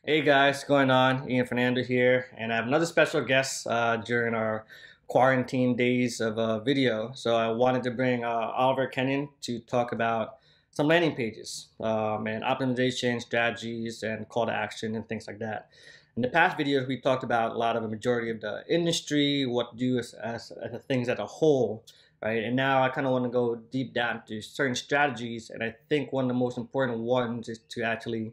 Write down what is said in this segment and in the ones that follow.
Hey guys, what's going on? Ian Fernando here, and I have another special guest during our quarantine days of video. So I wanted to bring Oliver Kenyon to talk about some landing pages and optimization strategies and call to action and things like that. In the past videos, we talked about a lot of the majority of the industry, what to do as the things as a whole, right? And now I kind of want to go deep down to certain strategies, and I think one of the most important ones is to actually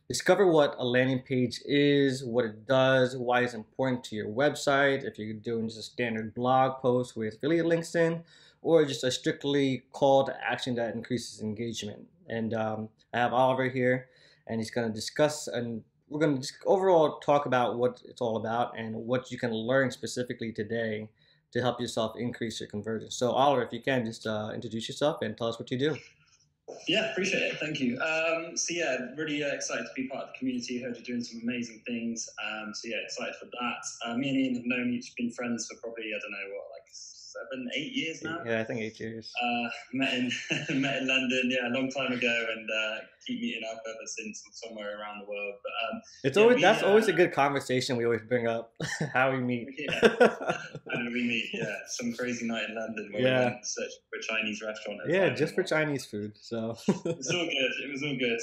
discover what a landing page is, what it does, why it's important to your website, if you're doing just a standard blog post with affiliate links in, or just a strictly call to action that increases engagement. And I have Oliver here, and he's going to discuss and we're going to just overall talk about what it's all about and what you can learn specifically today to help yourself increase your conversion. So, Oliver, if you can, just introduce yourself and tell us what you do. Yeah, appreciate it. Thank you. Really excited to be part of the community. Heard you're doing some amazing things. Excited for that. Me and Ian have known each, been friends for probably, I don't know, what, like 7, 8 years now. Yeah, I think 8 years. Met in met in London, yeah, a long time ago, and keep meeting up ever since, somewhere around the world. But It's always that's always a good conversation we always bring up how we meet. And we meet, yeah, some crazy night in London where we went searching for a Chinese restaurant. Yeah, just for Chinese food. So it's all good. It was all good.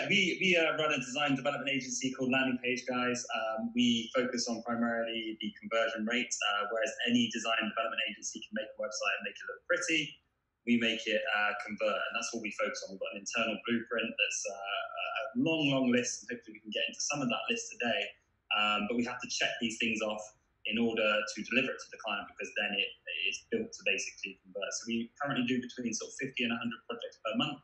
We run a design development agency called Landing Page Guys. We focus on primarily the conversion rate, whereas any design development agency can make a website and make it look pretty. We make it convert, and that's what we focus on. We've got an internal blueprint that's a long list, and hopefully we can get into some of that list today. But we have to check these things off in order to deliver it to the client, because then it is built to basically convert. So we currently do between sort of 50 and 100 projects per month.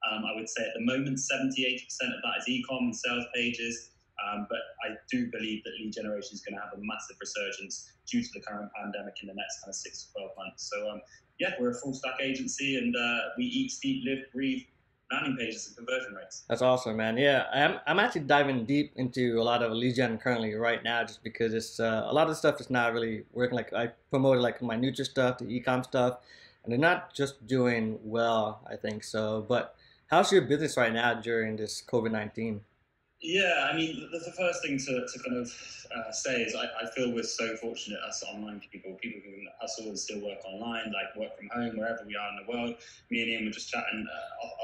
I would say at the moment, 70–80% of that is e-com and sales pages. But I do believe that lead generation is going to have a massive resurgence due to the current pandemic in the next kind of 6 to 12 months. So we're a full stack agency, and we eat, sleep, live, breathe landing pages and conversion rates. that's awesome, man. Yeah, I'm actually diving deep into a lot of lead gen currently right now, just because it's a lot of the stuff is not really working. Like I promoted like my Nutra stuff, the e-com stuff, and they're not just doing well, I think so. But how's your business right now during this COVID-19? Yeah, I mean, the first thing to kind of say is I feel we're so fortunate as online people who can hustle and still work online, like work from home, wherever we are in the world. Me and Ian were just chatting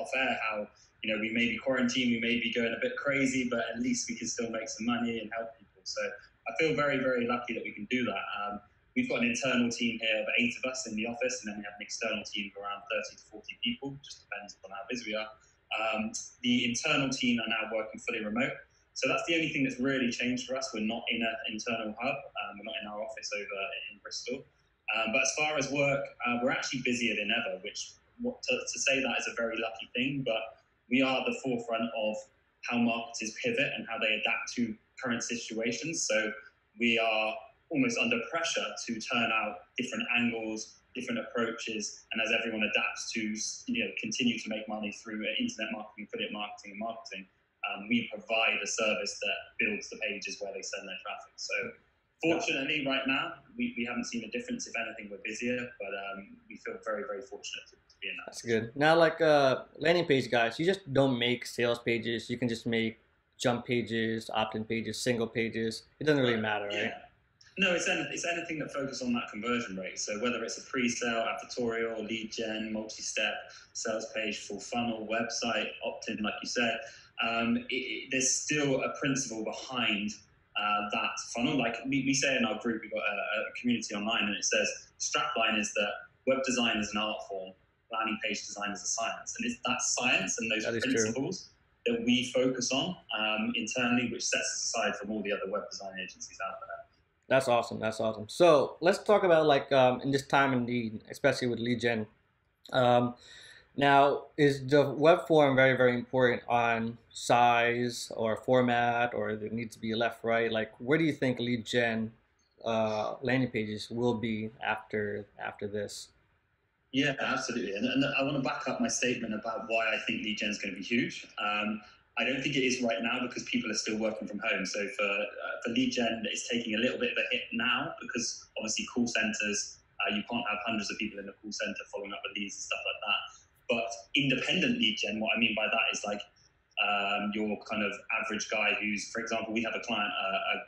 off air how, we may be quarantined, we may be going a bit crazy, but at least we can still make some money and help people. So I feel very, very lucky that we can do that. We've got an internal team here of 8 of us in the office, and then we have an external team of around 30 to 40 people, just depends on how busy we are. The internal team are now working fully remote. So that's the only thing that's really changed for us. We're not in an internal hub. We're not in our office over in Bristol. But as far as work, we're actually busier than ever, which to say that is a very lucky thing. But we are at the forefront of how marketers pivot and how they adapt to current situations. So we are almost under pressure to turn out different angles, different approaches, and as everyone adapts to continue to make money through internet marketing, affiliate marketing, and marketing, we provide a service that builds the pages where they send their traffic. So fortunately, right now, we haven't seen a difference. If anything, we're busier, but we feel very, very fortunate to be in that. That's good. Now, like landing page guys, you just don't make sales pages. You can just make jump pages, opt-in pages, single pages. It doesn't really matter, right? Yeah. No, it's anything that focuses on that conversion rate. So whether it's a pre-sale, advertorial, lead gen, multi-step, sales page, full funnel, website, opt-in, like you said, there's still a principle behind that funnel. Like we say in our group, we've got a community online, and it says strapline is that web design is an art form, landing page design is a science. And it's that science and those principles that we focus on internally, which sets us aside from all the other web design agencies out there. That's awesome. That's awesome. So let's talk about like in this time of need, especially with lead gen. Now, is the web form very, very important on size or format, or there needs to be left, right? Like, where do you think lead gen landing pages will be after this? Yeah, absolutely. And I want to back up my statement about why I think lead gen is going to be huge. I don't think it is right now because people are still working from home. So for lead gen, it's taking a little bit of a hit now because obviously call centers, you can't have hundreds of people in the call center following up with leads and stuff like that. But independent lead gen, what I mean by that is like your kind of average guy who's, for example, we have a client,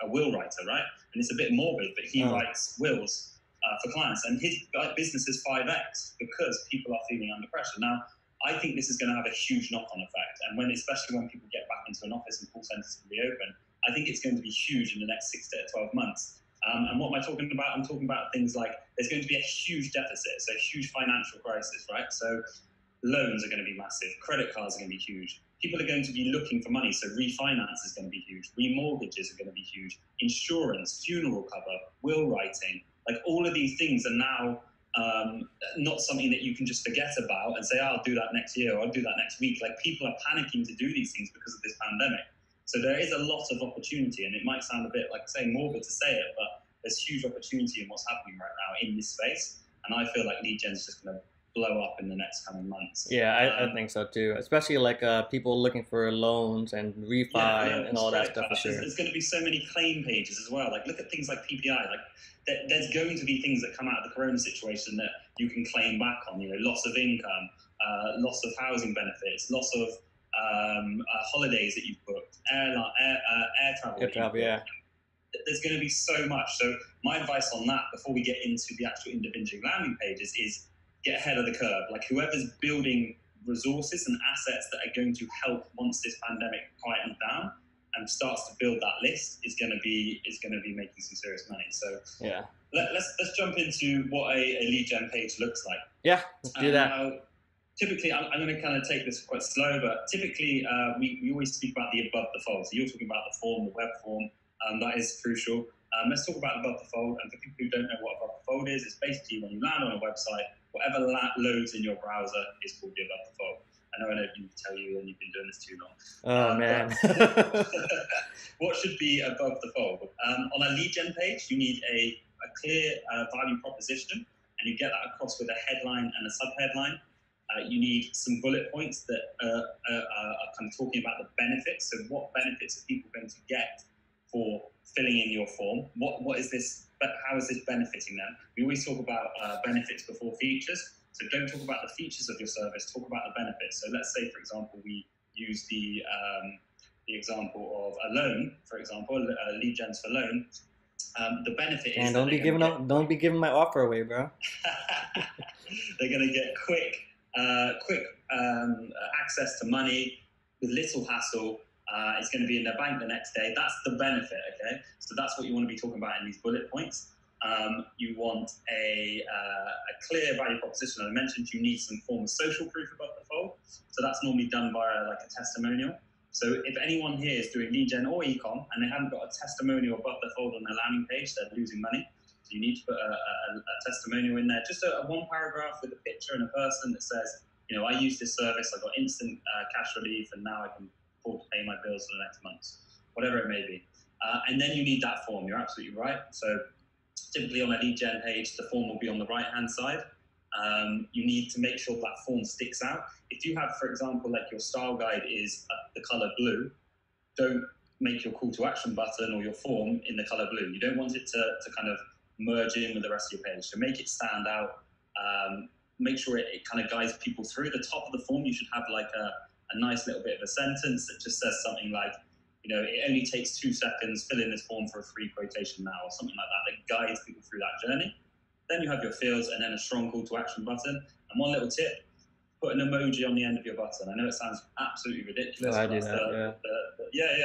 a will writer, right? And it's a bit morbid, but he writes wills for clients, and his business is 5x because people are feeling under pressure. Now, I think this is going to have a huge knock-on effect, and especially when people get back into an office and call centers can reopen, I think it's going to be huge in the next 6 to 12 months. And what am I talking about? I'm talking about things like there's going to be a huge deficit, so a huge financial crisis, right? So loans are going to be massive, credit cards are going to be huge. People are going to be looking for money, so refinance is going to be huge, remortgages are going to be huge, insurance, funeral cover, will writing, like all of these things are now not something that you can just forget about and say, oh, I'll do that next year or I'll do that next week. Like people are panicking to do these things because of this pandemic. So there is a lot of opportunity, and it might sound a bit like saying morbid to say it, but there's huge opportunity in what's happening right now in this space. And I feel like lead gen is just going to blow up in the next coming months. Yeah, I think so too. Especially like people looking for loans and refi and all that stuff for sure. There's going to be so many claim pages as well. Like look at things like PPI. Like there's going to be things that come out of the Corona situation that you can claim back on. You know, loss of income, loss of housing benefits, loss of holidays that you've booked, air travel. Yeah. There's going to be so much. So my advice on that, before we get into the actual individual landing pages, is get ahead of the curve. Like whoever's building resources and assets that are going to help once this pandemic quietens down and starts to build that list is going to be making some serious money. So yeah, let's jump into what a lead gen page looks like. Yeah, let's do that. Now, typically, I'm going to kind of take this quite slow, but typically we always speak about the above the fold. So you're talking about the form, the web form, that is crucial. Let's talk about above the fold. And for people who don't know what above the fold is, it's basically when you land on a website, whatever loads in your browser is called the above the fold. I know I didn't tell you, and you've been doing this too long. Oh, man. What should be above the fold? On a lead gen page, you need a clear value proposition, and you get that across with a headline and a subheadline. You need some bullet points that are kind of talking about the benefits. So what benefits are people going to get for filling in your form? What is this? How is this benefiting them? We always talk about benefits before features. So don't talk about the features of your service, talk about the benefits. So let's say, for example, we use the example of a loan, for example, lead gens for loan. The benefit is don't be giving my offer away, bro. They're going to get quick access to money with little hassle. It's going to be in their bank the next day. That's the benefit, okay? So that's what you want to be talking about in these bullet points. You want a clear value proposition. I mentioned you need some form of social proof above the fold. So that's normally done via like a testimonial. So if anyone here is doing lead gen or ecom and they haven't got a testimonial above the fold on their landing page, they're losing money. So you need to put a testimonial in there, just a one paragraph with a picture and a person that says, you know, I use this service, I got instant cash relief, and now I can afford to pay my bills for the next month, whatever it may be. And then you need that form. You're absolutely right. So typically on a lead gen page, the form will be on the right-hand side. You need to make sure that form sticks out. If you have, for example, like your style guide is the color blue, don't make your call to action button or your form in the color blue. You don't want it to kind of merge in with the rest of your page. So make it stand out. Make sure it kind of guides people through. The top of the form, you should have like a nice little bit of a sentence that just says something like, you know, it only takes 2 seconds, fill in this form for a free quotation now, or something like that guides people through that journey. Then you have your fields and then a strong call to action button. And one little tip, put an emoji on the end of your button. I know it sounds absolutely ridiculous. I do that,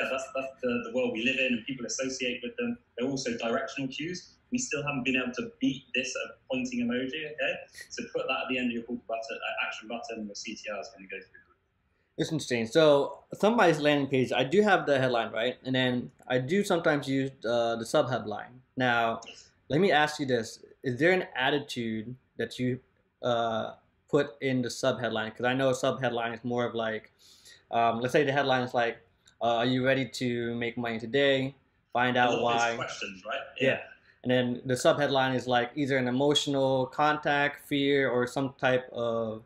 that's the world we live in, and people associate with them. They're also directional cues. We still haven't been able to beat this pointing emoji, okay? So put that at the end of your call to action button, your CTR is going to go through. It's interesting. So somebody's landing page, I do have the headline, right? And then I do sometimes use the subheadline. Now, let me ask you this. Is there an attitude that you put in the subheadline? Because I know a subheadline is more of like, let's say the headline is like, are you ready to make money today? Find out why. Questions, right? Yeah. And then the subheadline is like either an emotional contact, fear, or some type of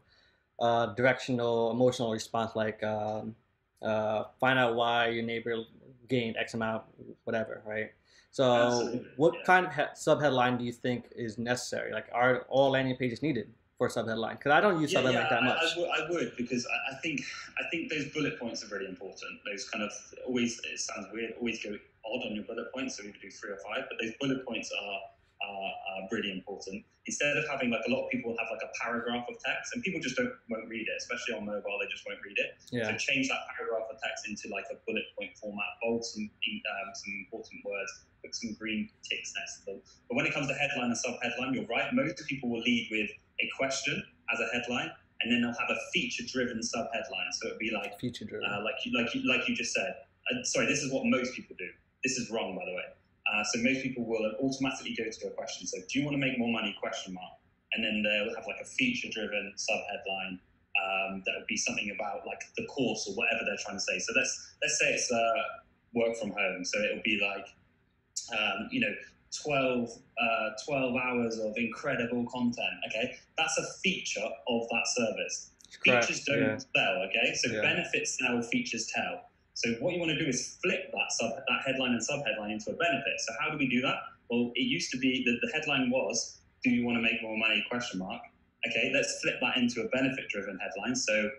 directional emotional response, like find out why your neighbor gained X amount, whatever, right? So what kind of subheadline do you think is necessary? Like, are all landing pages needed for subheadline? Because I don't use subheadline that much. I would, because I think think those bullet points are really important. Those kind of always, it sounds weird, always go odd on your bullet points. So we could do 3 or 5, but those bullet points are really important. Instead of having like a lot of people have like a paragraph of text, and people just won't read it, especially on mobile, they just won't read it. Yeah. So change that paragraph of text into like a bullet point format, bold some important words, put some green ticks next to them. But when it comes to headline and sub-headline, you're right. Most people will lead with a question as a headline, and then they'll have a feature-driven sub-headline. So it'd be like feature-driven, like you just said. Sorry, this is what most people do. This is wrong, by the way. So most people will automatically go to a question. So do you want to make more money? Question mark. And then they'll have like a feature-driven sub-headline that would be something about like the course or whatever they're trying to say. So let's say it's work from home. So it'll be like 12 hours of incredible content. Okay, that's a feature of that service. Correct. Features don't sell. Okay, so benefits sell, features tell. So what you want to do is flip that headline and sub-headline into a benefit. So how do we do that? Well, it used to be that the headline was, do you want to make more money? Question mark. Okay, let's flip that into a benefit-driven headline. So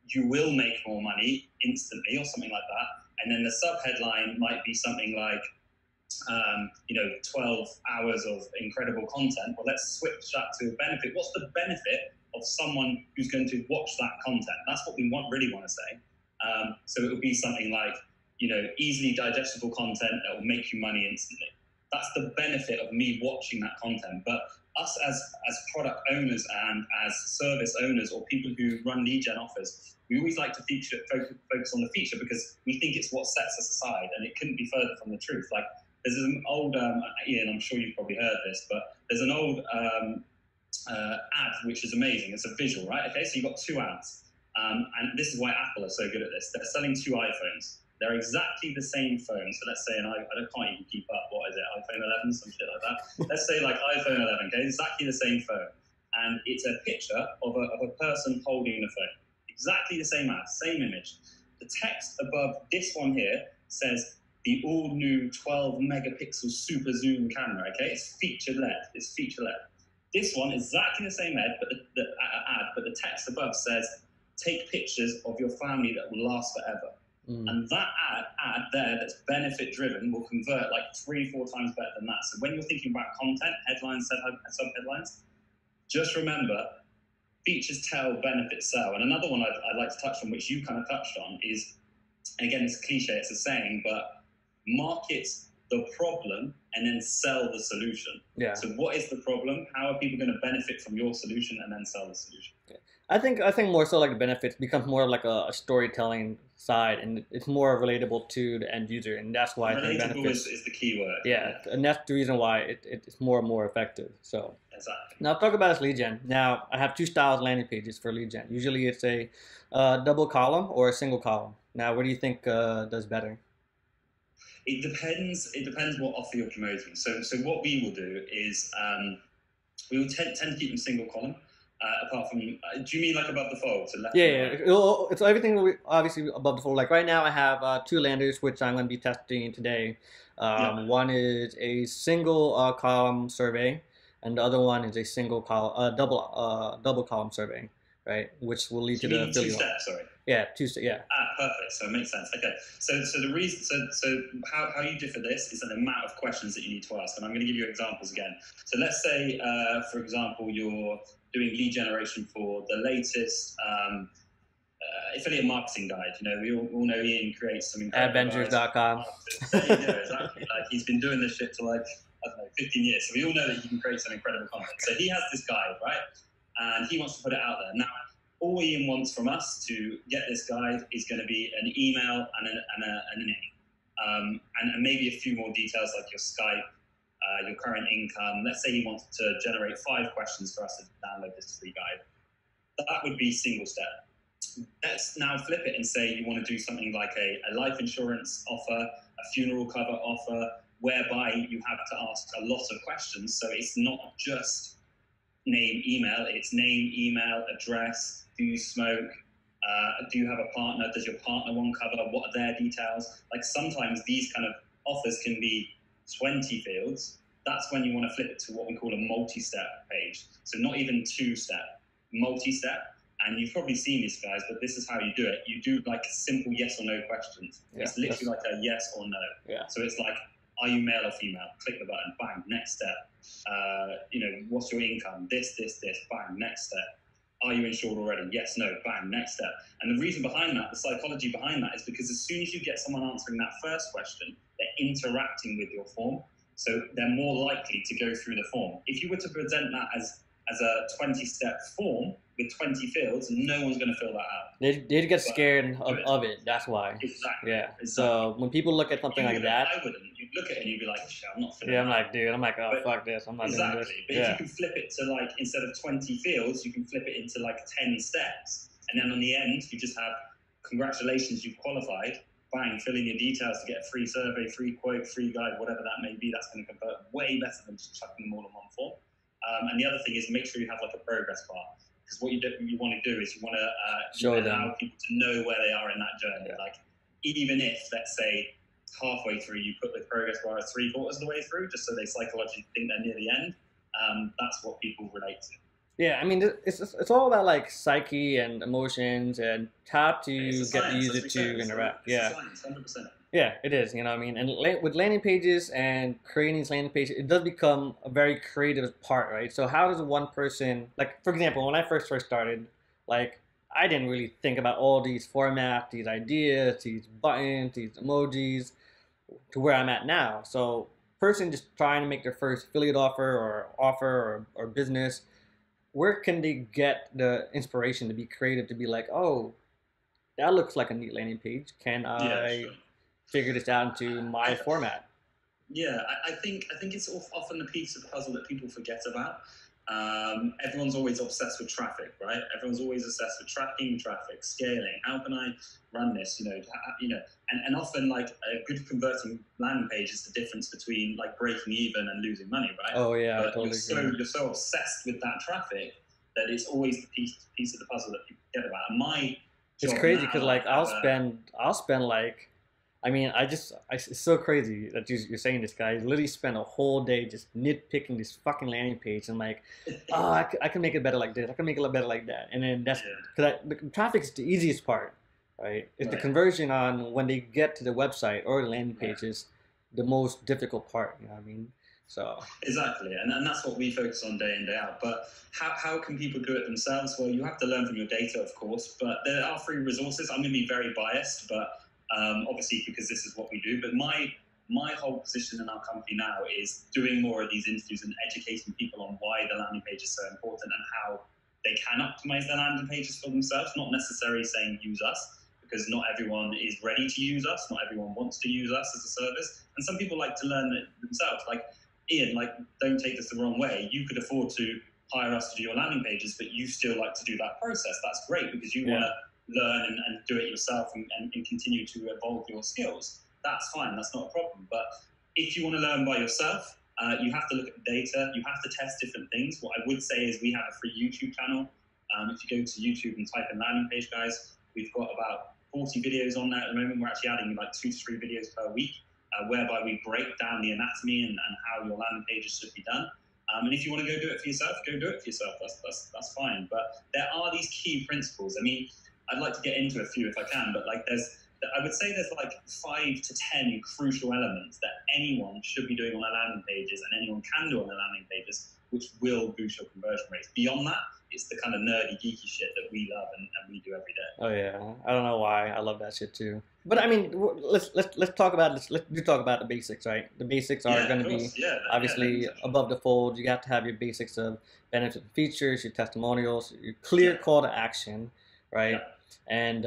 you will make more money instantly or something like that. And then the sub-headline might be something like, 12 hours of incredible content. Well, let's switch that to a benefit. What's the benefit of someone who's going to watch that content? That's what we really want to say. So it would be something like, easily digestible content that will make you money instantly. That's the benefit of me watching that content. But us as product owners and as service owners or people who run lead gen offers, we always like to focus on the feature because we think it's what sets us aside, and it couldn't be further from the truth. Like there's an old, Ian, I'm sure you've probably heard this, but there's an old ad which is amazing. It's a visual, right? Okay, so you've got 2 ads. And this is why Apple are so good at this. They're selling 2 iPhones. They're exactly the same phone. So let's say, I can't even keep up. What is it? iPhone 11, some shit like that. Let's say like iPhone 11, okay? Exactly the same phone. And it's a picture of a person holding the phone. Exactly the same ad, same image. The text above this one here says the all new 12 megapixel super zoom camera, okay? It's feature-led. It's feature-led. This one is exactly the same ad, but the text above says, take pictures of your family that will last forever. And that ad there that's benefit driven will convert like 3-4 times better than that. So when you're thinking about content, headlines, sub-headlines, just remember, features tell, benefits sell. And another one I'd like to touch on, which you kind of touched on, is, again, it's a cliche, it's a saying, but market the problem and then sell the solution. Yeah. So what is the problem? How are people going to benefit from your solution and then sell the solution? Okay. I think more so like the benefits becomes more like a storytelling side, and it's more relatable to the end user, and that's why I think benefits is the key word. Yeah, and that's the reason why it's more and more effective. So exactly. Now talk about lead gen. Now I have 2 styles landing pages for lead gen. Usually it's a double column or a single column. Now what do you think does better? It depends. It depends what offer you're promoting. So what we will do is we will tend to keep them single column. Apart from, do you mean like above the fold? So left It's everything obviously above the fold. Like right now I have 2 landers which I'm going to be testing today. One is a single column survey, and the other one is a single column, double column survey, right? Which will lead to the affiliate. 2 steps, sorry. Yeah, 2 steps. Yeah. Perfect. So it makes sense. Okay. So the reason, so how you differ this is the amount of questions that you need to ask, and I'm going to give you examples again. So let's say, for example, you're doing lead generation for the latest affiliate marketing guide. We all know Ian creates some incredible Adventures.com. There you go, exactly. Like he's been doing this shit for like, I don't know, 15 years. So we all know that he can create some incredible content. So he has this guide, right? And he wants to put it out there. Now, all Ian wants from us to get this guide is going to be an email and a name. And maybe a few more details like your Skype, your current income. Let's say he wants to generate 5 questions for us to download this free guide. That would be single step. Let's now flip it and say you want to do something like a life insurance offer, a funeral cover offer, whereby you have to ask a lot of questions. So it's not just name, email, it's name, email, address, do you smoke, do you have a partner, does your partner want cover, what are their details? Like sometimes these kind of offers can be 20 fields. That's when you want to flip it to what we call a multi-step page. So not even 2-step, multi-step. And you've probably seen these guys, but this is how you do it. You do like simple yes or no questions. Yeah, it's literally like a yes or no. Yeah. So it's like, are you male or female? Click the button, bang, next step. What's your income? This, bang, next step. Are you insured already? Yes, no, bang, next step. And the reason behind that, the psychology behind that, is because as soon as you get someone answering that first question, they're interacting with your form. So they're more likely to go through the form. If you were to present that as a 20-step form with 20 fields, no one's going to fill that out. They'd get scared of it. That's why. Exactly. Yeah. Exactly. So when people look at something like that, I wouldn't. You'd look at it and you'd be like, I'm not filling yeah, it I'm out. like, dude, oh, fuck this. I'm not doing this. But if you can flip it to like, instead of 20 fields, you can flip it into like 10 steps. And then on the end, you just have, congratulations, you've qualified. Bang, fill in your details to get a free survey, free quote, free guide, whatever that may be. That's going to convert way better than just chucking them all in one form. And the other thing is make sure you have like a progress bar. Because what you want to do is you want to allow people to know where they are in that journey. Yeah. Like, even if, let's say, halfway through you put the progress bar as 3/4 of the way through, just so they psychologically think they're near the end, that's what people relate to. Yeah, I mean, it's all about like psyche and emotions and how to get the user to interact. Yeah, science, 100%. Yeah, it is. You know what I mean? And with landing pages and creating these landing pages, it does become a very creative part, right? So how does one person, like, for example, when I first started, like, I didn't really think about all these formats, these ideas, these buttons, these emojis, to where I'm at now. So person just trying to make their first affiliate offer or business, where can they get the inspiration to be creative, to be like, oh, that looks like a neat landing page. Can I figure this out into my format? Yeah, I think it's often the piece of the puzzle that people forget about. Everyone's always obsessed with traffic, right? Everyone's always obsessed with tracking traffic, scaling. How can I run this? And often like a good converting landing page is the difference between like breaking even and losing money, right? Oh yeah, but totally. You're so obsessed with that traffic that it's always the piece of the puzzle that people forget about. And it's crazy because like I'll spend like, I mean, it's so crazy that you're saying this, guy. Literally spend a whole day just nitpicking this fucking landing page and like, oh, I can make it better like this. I can make it better like that. And then that's because the traffic is the easiest part, right? It's the conversion on when they get to the website or the landing page is the most difficult part. You know what I mean? So exactly, and that's what we focus on day in, day out. But how can people do it themselves? Well, you have to learn from your data, of course. But there are free resources. I'm going to be very biased, but obviously because this is what we do. But my whole position in our company now is doing more of these interviews and educating people on why the landing page is so important and how they can optimize their landing pages for themselves. Not necessarily saying use us, because not everyone is ready to use us. Not everyone wants to use us as a service, and some people like to learn it themselves. Like Ian, like, don't take this the wrong way. You could afford to hire us to do your landing pages, but you still like to do that process. That's great because you want to learn and do it yourself and continue to evolve your skills. That's fine. That's not a problem. But if you want to learn by yourself, you have to look at the data. You have to test different things. What I would say is we have a free YouTube channel. If you go to YouTube and type in landing page, guys, we've got about 40 videos on there at the moment. We're actually adding like 2 to 3 videos per week. Whereby we break down the anatomy and how your landing pages should be done. And if you want to go do it for yourself, go do it for yourself. That's fine. But there are these key principles. I mean, I'd like to get into a few if I can, but like I would say there's like 5 to 10 crucial elements that anyone should be doing on their landing pages and anyone can do on their landing pages, which will boost your conversion rates. Beyond that, it's the kind of nerdy, geeky shit that we love and we do every day. Oh yeah, I don't know why I love that shit too. But I mean, let's talk about the basics, right? The basics are going to be obviously above the fold. You have to have your basics of benefits and features, your testimonials, your clear call to action, right? Yeah. And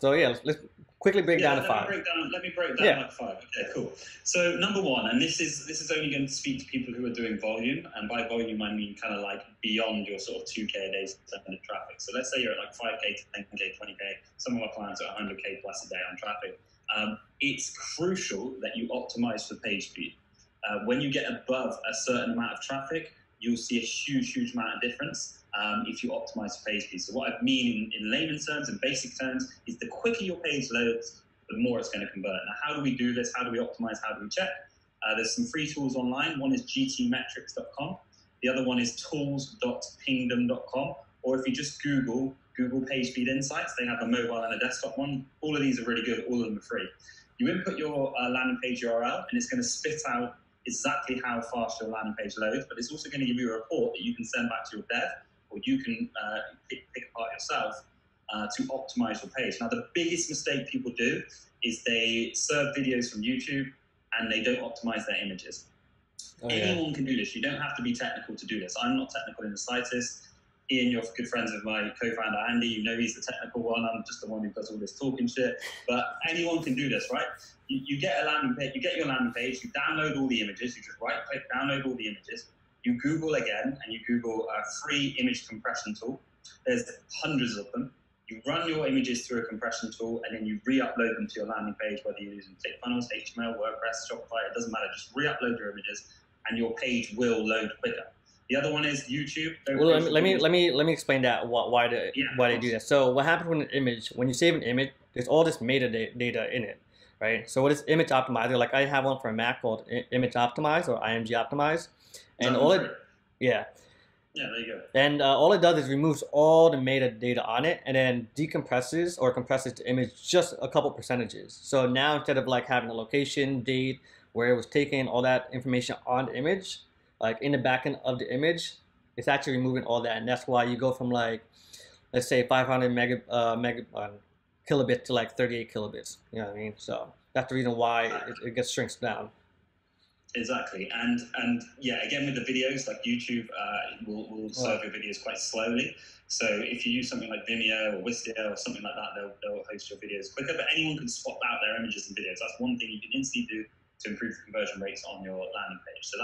so yeah, let's quickly break down to 5. Let me break down like 5. Okay, cool. So number 1, and this is only going to speak to people who are doing volume, and by volume I mean kind of like beyond your sort of 2K a day standard traffic. So let's say you're at like 5K, 10K, 20K. Some of our clients are 100K plus a day on traffic. It's crucial that you optimize for page speed. When you get above a certain amount of traffic, you'll see a huge amount of difference. If you optimize for page speed. So what I mean in layman's terms and basic terms is the quicker your page loads, the more it's going to convert. Now, how do we do this? How do we optimize? How do we check? There's some free tools online. One is gtmetrics.com. The other one is tools.pingdom.com. Or if you just Google Google Page Speed Insights. They have a mobile and a desktop one. All of these are really good. All of them are free. You input your landing page URL, and it's going to spit out exactly how fast your landing page loads, but it's also going to give you a report that you can send back to your dev, or you can pick apart yourself to optimize your page. Now, the biggest mistake people do is they serve videos from YouTube and they don't optimize their images. Anyone can do this. You don't have to be technical to do this. I'm not technical in the slightest. Ian, you're good friends with my co-founder Andy. You know he's the technical one. I'm just the one who does all this talking shit. But anyone can do this, right? You get a landing page. You get your landing page. You download all the images. You just right-click, download all the images. You Google again, and you Google a free image compression tool. There's hundreds of them. You run your images through a compression tool, and then you re-upload them to your landing page, whether you're using ClickFunnels, HTML, WordPress, Shopify. It doesn't matter. Just re-upload your images, and your page will load quicker. The other one is YouTube. Well, let me explain that why they do that. So what happens with an image? When you save an image, there's all this metadata in it, right? So what is image optimizer? Like I have one for a Mac called Image Optimize or IMG Optimize, and yeah, there you go. And all it does is removes all the metadata on it, and then decompresses or compresses the image just a couple percentages. So now instead of like having a location, date, where it was taken, all that information on the image, like in the back end of the image, it's actually removing all that, and that's why you go from like, let's say 500 kilobits to like 38 kilobits. You know what I mean? So that's the reason why it gets shrinks down. Exactly, and yeah, again with the videos, like YouTube will serve your videos quite slowly. So if you use something like Vimeo or Wistia or something like that, they'll host your videos quicker. But anyone can swap out their images and videos. That's one thing you can instantly do to improve the conversion rates on your landing page. So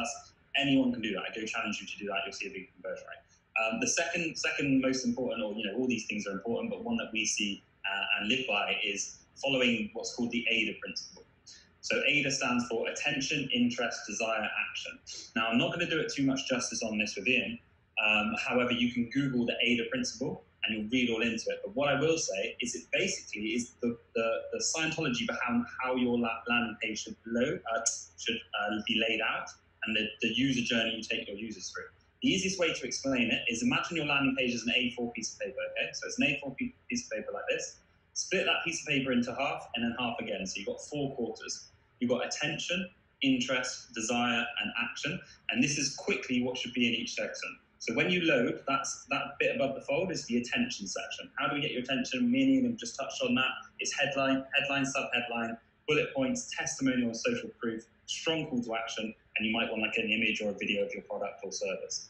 anyone can do that. I go challenge you to do that. You'll see a big conversion rate. The second most important, or all these things are important, but one that we see and live by is following what's called the AIDA principle. So AIDA stands for attention, interest, desire, action. Now, I'm not going to do it too much justice on this with Ian. However, you can Google the AIDA principle and you'll read all into it. But what I will say is it basically is the Scientology behind how your landing page should be laid out, and the user journey you take your users through. The easiest way to explain it is imagine your landing page as an A4 piece of paper, okay? So it's an A4 piece of paper like this. Split that piece of paper into half and then half again. So you've got 4 quarters. You've got attention, interest, desire, and action. And this is quickly what should be in each section. So when you load, that bit above the fold is the attention section. How do we get your attention? Me and Ian have just touched on that. It's headline, subheadline, bullet points, testimonial, social proof, strong call to action, and you might want like an image or a video of your product or service.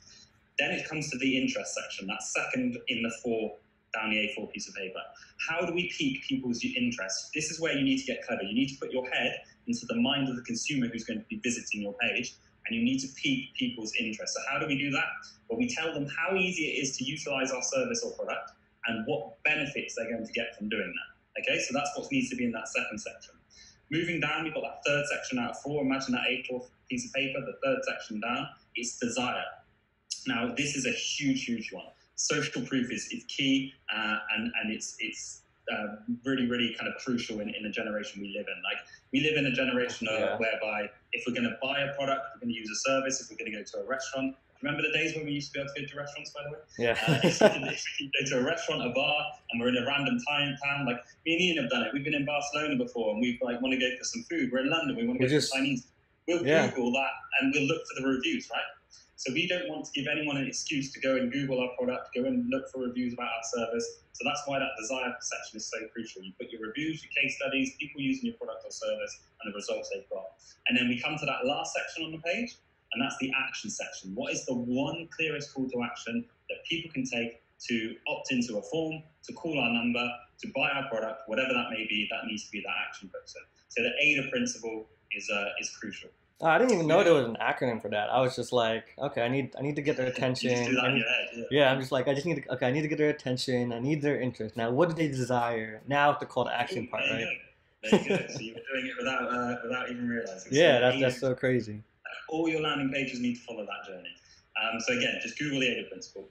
Then it comes to the interest section, that's second in the 4 down the A4 piece of paper. How do we pique people's interest? This is where you need to get clever. You need to put your head into the mind of the consumer who's going to be visiting your page, and you need to pique people's interest. So how do we do that? Well, we tell them how easy it is to utilize our service or product and what benefits they're going to get from doing that. Okay, so that's what needs to be in that second section. Moving down, we've got that third section out of 4. Imagine that A4 piece of paper, the third section down, it's desire. Now, this is a huge one. Social proof is key, and it's really, really kind of crucial in the generation we live in. Like, we live in a generation whereby if we're going to buy a product, we're going to use a service, if we're going to go to a restaurant. Remember the days when we used to be able to go to restaurants, by the way? Yeah. If we go to a restaurant, a bar, and we're in a random town, like me and Ian have done it. We've been in Barcelona before, and we want to go for some food. We're in London, we want to go for Chinese. We'll Google that, and we'll look for the reviews, right? So we don't want to give anyone an excuse to go and Google our product, go and look for reviews about our service. So that's why that desire section is so crucial. You put your reviews, your case studies, people using your product or service, and the results they've got. And then we come to that last section on the page, and that's the action section. What is the one clearest call to action that people can take to opt into a form, to call our number, to buy our product, whatever that may be? That needs to be that action person. So the AIDA principle is crucial. Oh, I didn't even know there was an acronym for that. I was just like, okay, I need to get their attention. You just do that in your head, yeah, I'm just like, I need to get their attention. I need their interest. Now, what do they desire? Now, the call to action part, right? There you go. So you were doing it without even realizing. Yeah, that's so crazy. All your landing pages need to follow that journey. So again, just Google the AIDA principle.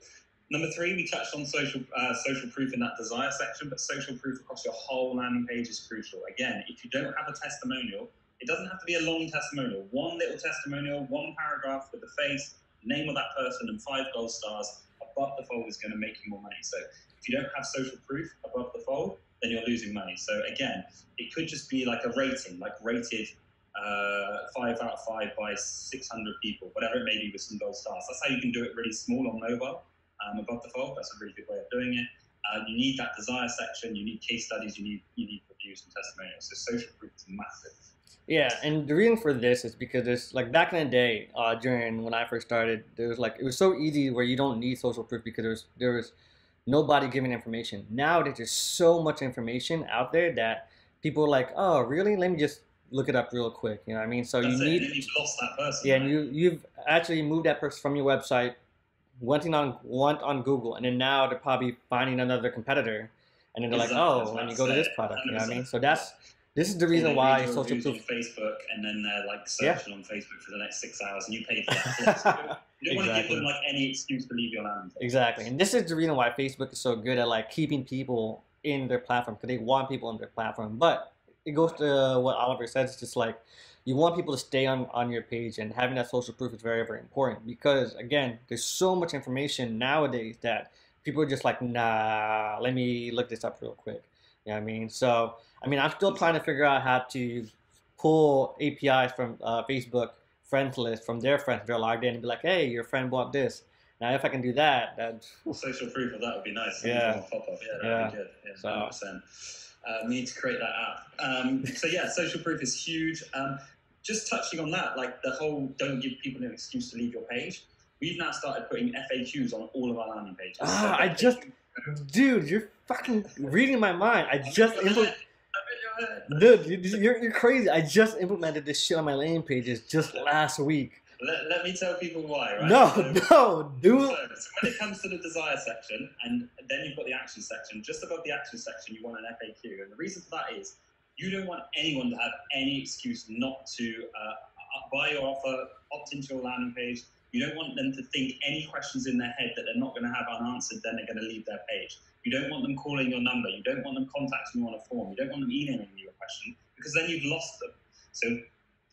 Number 3, we touched on social proof in that desire section, but social proof across your whole landing page is crucial. Again, if you don't have a testimonial, it doesn't have to be a long testimonial. One little testimonial, one paragraph with the face, name of that person, and 5 gold stars, a above the fold is going to make you more money. So if you don't have social proof above the fold, then you're losing money. So again, it could just be like a rating, like rated 5 out of 5 by 600 people, whatever it may be, with some gold stars. That's how you can do it really small on mobile, above the fold. That's a really good way of doing it. You need that desire section, you need case studies, you need reviews and testimonials. So social proof is massive. Yeah, and the reason for this is because there's like back in the day, during when I first started, there was like it was so easy where you don't need social proof because there was nobody giving information. Now there's so much information out there that people are like, oh really? Let me just look it up real quick. You know what I mean? So That's you it, need, and then you've lost that person. yeah, Right? and you've actually moved that person from your website, went on Google, and then now they're probably finding another competitor, and then they're like, oh, let me go to this product. You know what I mean? So this is the reason why social proof on Facebook, and then they're like Yeah. searching on Facebook for the next 6 hours, and you paid for that. You don't want to give Exactly. them like any excuse to leave your landing page. Exactly, and this is the reason why Facebook is so good at like keeping people in their platform because they want people on their platform. But it goes to what Oliver said. It's just like you want people to stay on your page, and having that social proof is very, very important because again, there's so much information nowadays that people are just like, nah, let me look this up real quick. You know what I mean? So I mean, I'm still trying to figure out how to pull APIs from Facebook friends list from their friends. They're logged in and be like, hey, your friend bought this. Now, if I can do that, then social proof of that would be nice. Yeah. Pop up. Yeah, Yeah. that'd be good. Yeah, 100%. We need to create that app. So yeah, social proof is huge. Just touching on that, like the whole don't give people an excuse to leave your page. We've now started putting FAQs on all of our landing pages. Dude, you're fucking reading my mind. Dude, you're crazy. I just implemented this shit on my landing pages just last week. Let me tell people why, right? No, do it. So when it comes to the desire section, and then you've got the action section, just above the action section, you want an FAQ. And the reason for that is you don't want anyone to have any excuse not to buy your offer, opt into your landing page. You don't want them to think any questions in their head that they're not going to have unanswered, then they're going to leave their page. You don't want them calling your number. You don't want them contacting you on a form. You don't want them emailing you a question because then you've lost them. So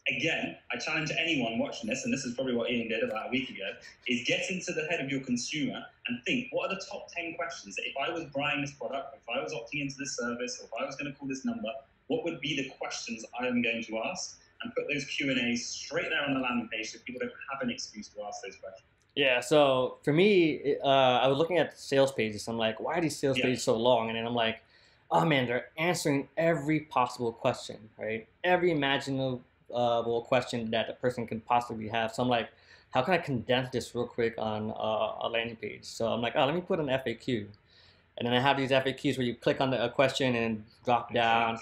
again, I challenge anyone watching this, and this is probably what Ian did about a week ago, is get into the head of your consumer and think, what are the top 10 questions that if I was buying this product, if I was opting into this service, or if I was going to call this number, what would be the questions I am going to ask? And put those Q&As straight there on the landing page so people don't have an excuse to ask those questions. Yeah, so for me, I was looking at sales pages. I'm like, why are these sales pages so long? And then I'm like, oh man, they're answering every possible question, right? Every imaginable question that a person could possibly have. So I'm like, how can I condense this real quick on a landing page? So I'm like, oh, let me put an FAQ. And then I have these FAQs where you click on a question and drop down.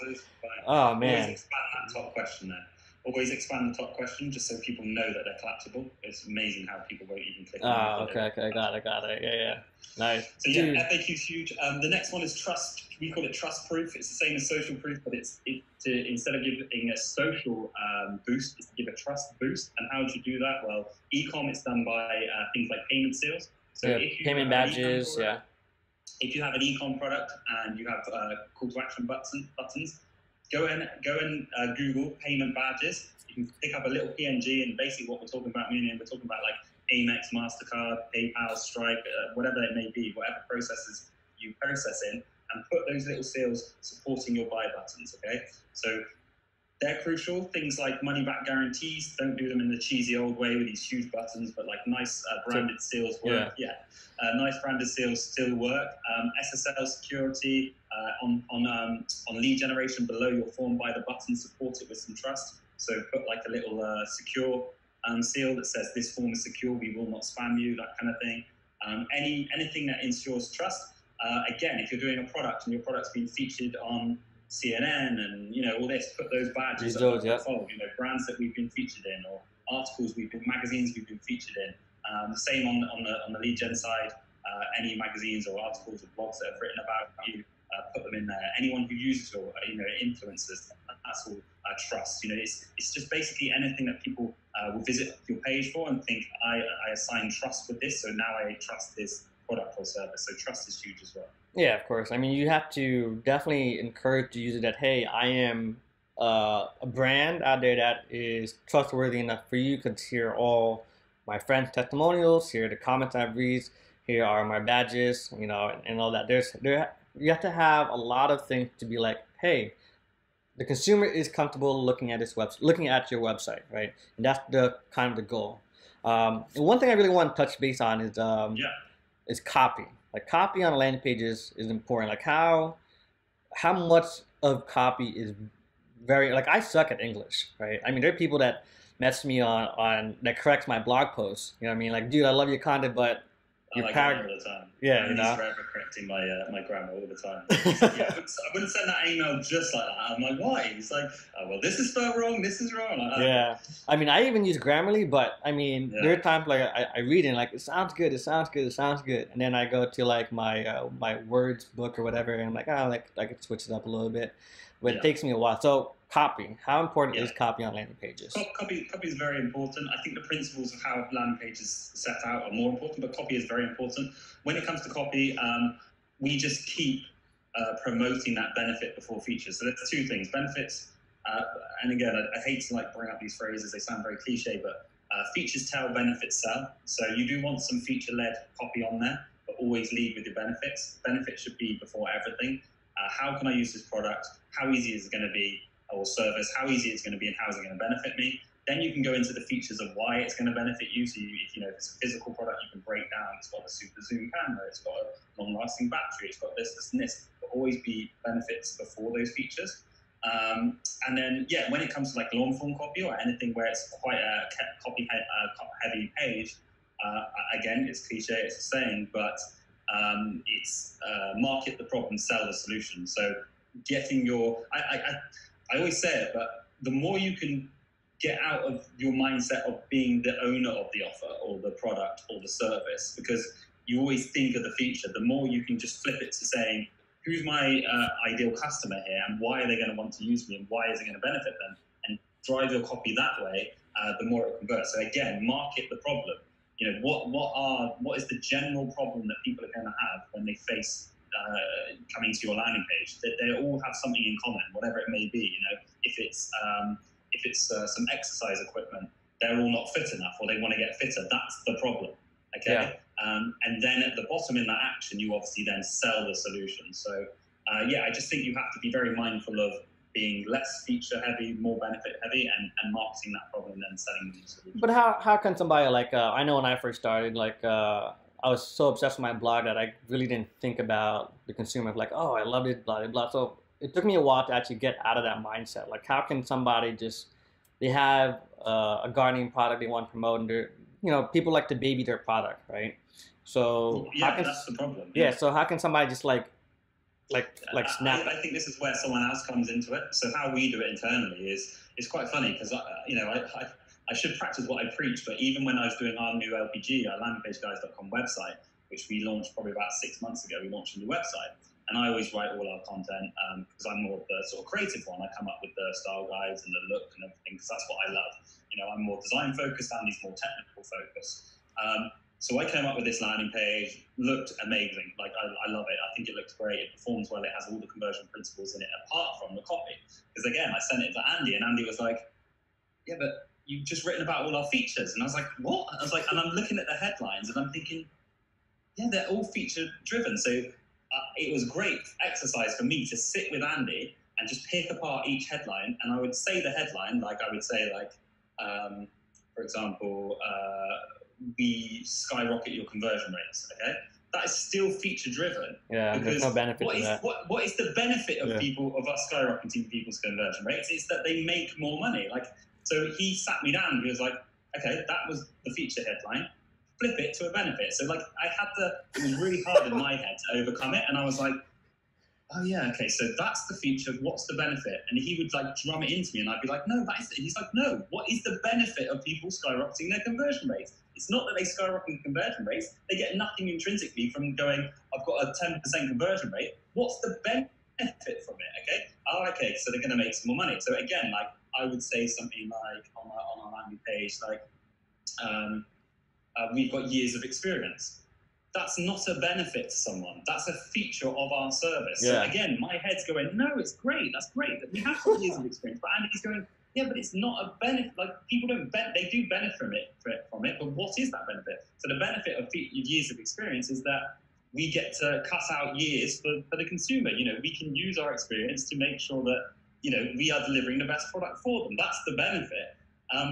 Oh man. Always expand that top question there. Always expand the top question just so people know that they're collapsible. It's amazing how people won't even click on it. Okay, got it. Yeah. Nice. So yeah, FAQ is huge. The next one is trust. We call it trust proof. It's the same as social proof, but instead of giving a social boost, it's to give a trust boost. And how do you do that? Well, e-com is done by things like payment seals. So if you payment badges, If you have an e-com product and you have call to action buttons, go and Google payment badges. You can pick up a little PNG, and basically what we're talking about, meaning we're talking about like Amex, MasterCard, PayPal, Stripe, whatever it may be, whatever processes you process in, and put those little seals supporting your buy buttons, okay? So they're crucial. Things like money back guarantees, don't do them in the cheesy old way with these huge buttons, but like nice branded seals work. Nice branded seals still work. SSL security on lead generation below your form by the button, support it with some trust. So put like a little secure seal that says this form is secure, we will not spam you, that kind of thing. Anything that ensures trust. Again, if you're doing a product and your product's been featured on CNN and all this, put those badges up the fold. Brands that we've been featured in, or articles magazines we've been featured in. The same on the lead gen side. Any magazines or articles or blogs that have written about you, put them in there. Anyone who uses your influencers, that's all trust. It's just basically anything that people will visit your page for and think I assign trust with this, so now I trust this product or service. So trust is huge as well. Yeah, of course. I mean, you have to definitely encourage the user that, hey, I am a brand out there that is trustworthy enough for you, because here are all my friends' testimonials, here are the comments I've read, here are my badges, you know, and all that. You have to have a lot of things to be like, hey, the consumer is comfortable looking at looking at your website, right? And that's the kind of the goal. And one thing I really want to touch base on is copy. Like copy on landing pages is important. Like how much of copy is very like I suck at English, right? I mean, there are people that mess me on that corrects my blog posts. You know what I mean? Like, dude, I love your content, but your like paragraph, all the time. yeah, And you he's know. forever correcting my grammar all the time. Like, yeah, I wouldn't send that email just like that. I'm like, why? He's like, oh, well, this is spelled wrong. This is wrong. Like, Yeah, I mean, I even use Grammarly, but I mean, yeah. there are times like I read it and like it sounds good, it sounds good, it sounds good, and then I go to like my words book or whatever, and I'm like, oh, like I could switch it up a little bit, but it takes me a while. So copy, how important is copy on landing pages? Copy is very important. I think the principles of how landing pages set out are more important, but copy is very important. When it comes to copy, we just keep promoting that benefit before features. So there's two things: benefits. And again, I hate to like bring up these phrases; they sound very cliche, but features tell, benefits sell. So you do want some feature-led copy on there, but always lead with your benefits. Benefits should be before everything. How can I use this product? How easy is it going to be? Or service? How easy it's going to be, and how is it going to benefit me? Then you can go into the features of why it's going to benefit you. So if it's a physical product, you can break down. It's got a super zoom camera. It's got a long-lasting battery. It's got this, and this. But always be benefits before those features. And then, when it comes to like long form copy or anything where it's quite a copy heavy page, again, it's cliche, it's a saying, but it's market the problem, sell the solution. So getting I always say it, but the more you can get out of your mindset of being the owner of the offer or the product or the service, because you always think of the feature, the more you can just flip it to saying, who's my ideal customer here and why are they going to want to use me and why is it going to benefit them, and drive your copy that way, the more it converts. So again, market the problem. What is the general problem that people are going to have when they face coming to your landing page? They all have something in common, whatever it may be. If it's some exercise equipment, they're all not fit enough, or they want to get fitter. That's the problem. Okay. Yeah. And then at the bottom in that action, you obviously then sell the solution. So I just think you have to be very mindful of being less feature heavy, more benefit heavy, and marketing that problem and then selling the solution. But how can somebody like I know when I first started, like I was so obsessed with my blog that I really didn't think about the consumer, like, oh, I love it, blah blah blah. So it took me a while to actually get out of that mindset. Like, how can somebody they have a gardening product they want to promote, and people like to baby their product, right? So that's the problem. Yeah. So how can somebody just like snap? I think this is where someone else comes into it. So how we do it internally is quite funny, because I should practice what I preach, but even when I was doing our new LPG, our landingpageguys.com website, which we launched probably about 6 months ago, we launched a new website. And I always write all our content because I'm more of the sort of creative one. I come up with the style guides and the look and everything because that's what I love. I'm more design focused, and he's more technical focused. So I came up with this landing page, looked amazing. Like, I love it. I think it looks great. It performs well. It has all the conversion principles in it, apart from the copy. Because again, I sent it to Andy, and Andy was like, yeah, but you've just written about all our features. And I was like, what? I was like, and I'm looking at the headlines, and I'm thinking, yeah, they're all feature driven. So it was great exercise for me to sit with Andy and just pick apart each headline. And I would say the headline, like I would say, for example, we skyrocket your conversion rates. Okay, that is still feature driven. Yeah, there's no benefit to that. What is the benefit of of us skyrocketing people's conversion rates? It's that they make more money. Like, so he sat me down. He was like, okay, that was the feature headline. Flip it to a benefit. So like it was really hard in my head to overcome it. And I was like, oh yeah, okay, so that's the feature. What's the benefit? And he would like drum it into me, and I'd be like, no, that is it. He's like, no, what is the benefit of people skyrocketing their conversion rates? It's not that they skyrocket conversion rates. They get nothing intrinsically from going, I've got a 10% conversion rate. What's the benefit from it? Okay. Oh, okay. So they're going to make some more money. So again, like I would say something like on our landing page, like, we've got years of experience. That's not a benefit to someone. That's a feature of our service. Yeah. So again, my head's going, no, it's great. That's great. We have got years of experience. But Andy's going, yeah, but it's not a benefit. Like people don't they do benefit from it, but what is that benefit? So the benefit of years of experience is that we get to cut out years for the consumer. You know, we can use our experience to make sure that, you know, we are delivering the best product for them. That's the benefit.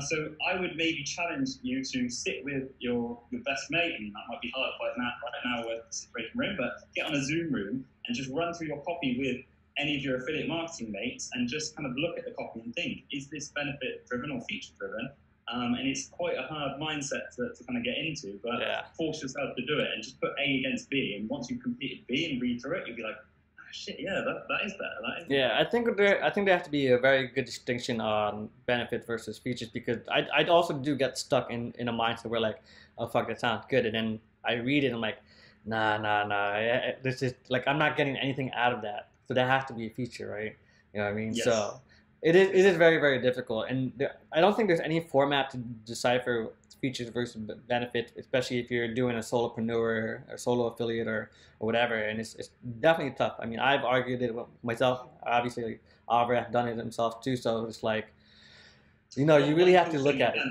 So I would maybe challenge you to sit with your best mate. I mean, that might be hard right now with the situation we're in, but get on a Zoom room and just run through your copy with any of your affiliate marketing mates and just kind of look at the copy and think, is this benefit driven or feature driven? And it's quite a hard mindset to kind of get into, but force yourself to do it and just put A against B. And once you've completed B and read through it, you'll be like, oh, shit, yeah, that is better. That is better. I think there has to be a very good distinction on benefit versus features, because I also do get stuck in a mindset where like, oh fuck, that sounds good, and then I read it and I'm like, nah. This is like, I'm not getting anything out of that. So that has to be a feature, right? You know what I mean? Yes. So it is very, very difficult, and I don't think there's any format to decipher features versus benefit, especially if you're doing a solopreneur or solo affiliate or whatever. And it's definitely tough. I mean, I've argued it myself. Obviously, Oliver has done it himself too. So it's like, you know, you really have to look at it.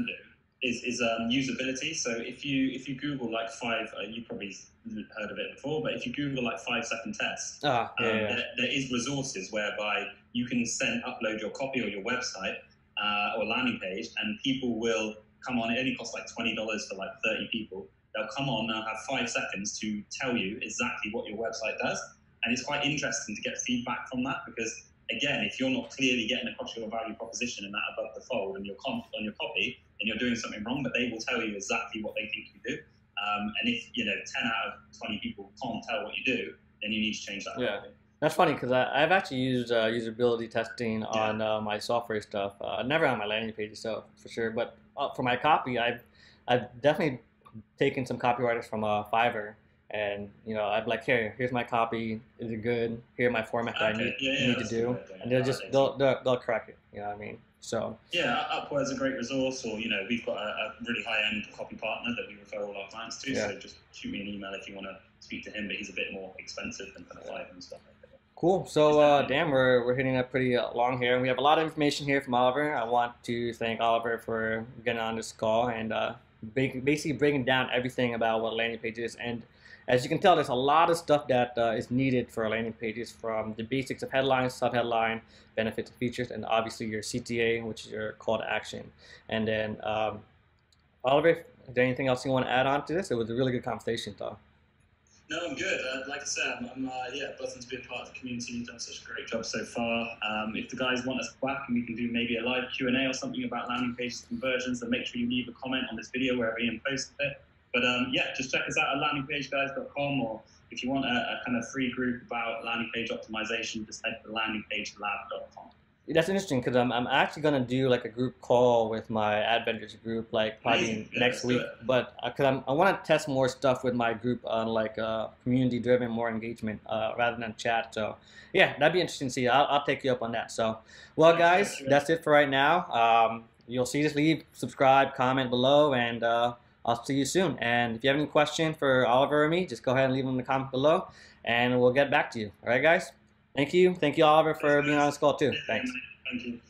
Is usability. So if you Google like you probably heard of it before, but if you Google like 5-second tests, there is resources whereby you can upload your copy or your website or landing page, and people will come on. It only costs like $20 for like 30 people. They'll come on and have 5 seconds to tell you exactly what your website does, and it's quite interesting to get feedback from that, because again, if you're not clearly getting across your value proposition and that above the fold and on your copy, then you're doing something wrong, but they will tell you exactly what they think you do. And if, 10 out of 20 people can't tell what you do, then you need to change that. Yeah. That's funny, because I've actually used usability testing on my software stuff. Never on my landing page stuff, for sure. But for my copy, I've definitely taken some copywriters from Fiverr. And, I'm like, here's my copy. Is it good? Here are my format that I need to do. And they'll crack it. You know what I mean? So Upwork's a great resource, or we've got a really high-end copy partner that we refer all our clients to. So just shoot me an email if you want to speak to him, but he's a bit more expensive than kind of Fiverr and stuff like that. Cool. So damn, we're hitting up pretty long here, and we have a lot of information here from Oliver. I want to thank Oliver for getting on this call and basically breaking down everything about what landing page is. And as you can tell, there's a lot of stuff that is needed for landing pages, from the basics of headlines, sub-headline, benefits and features, and obviously your CTA, which is your call to action. And then, Oliver, is there anything else you want to add on to this? It was a really good conversation, though. No, I'm good. Like I said, I'm buzzing to be a part of the community. You've done such a great job so far. If the guys want us back and we can do maybe a live Q&A or something about landing pages conversions, then make sure you leave a comment on this video wherever Ian posted it. But just check us out at landingpageguys.com, or if you want a kind of free group about landing page optimization, just head to landingpagelab.com. That's interesting, because I'm actually going to do like a group call with my ad vendors group, like probably next week. But because I want to test more stuff with my group on like community-driven, more engagement rather than chat. So yeah, that'd be interesting to see. I'll take you up on that. So, well, guys, that's it for right now. You'll see this. Leave, subscribe, comment below, and I'll see you soon. And if you have any question for Oliver or me, just go ahead and leave them in the comment below, and we'll get back to you. All right, guys? Thank you. Thank you, Oliver, for being on this call, too. Thanks. Thank you.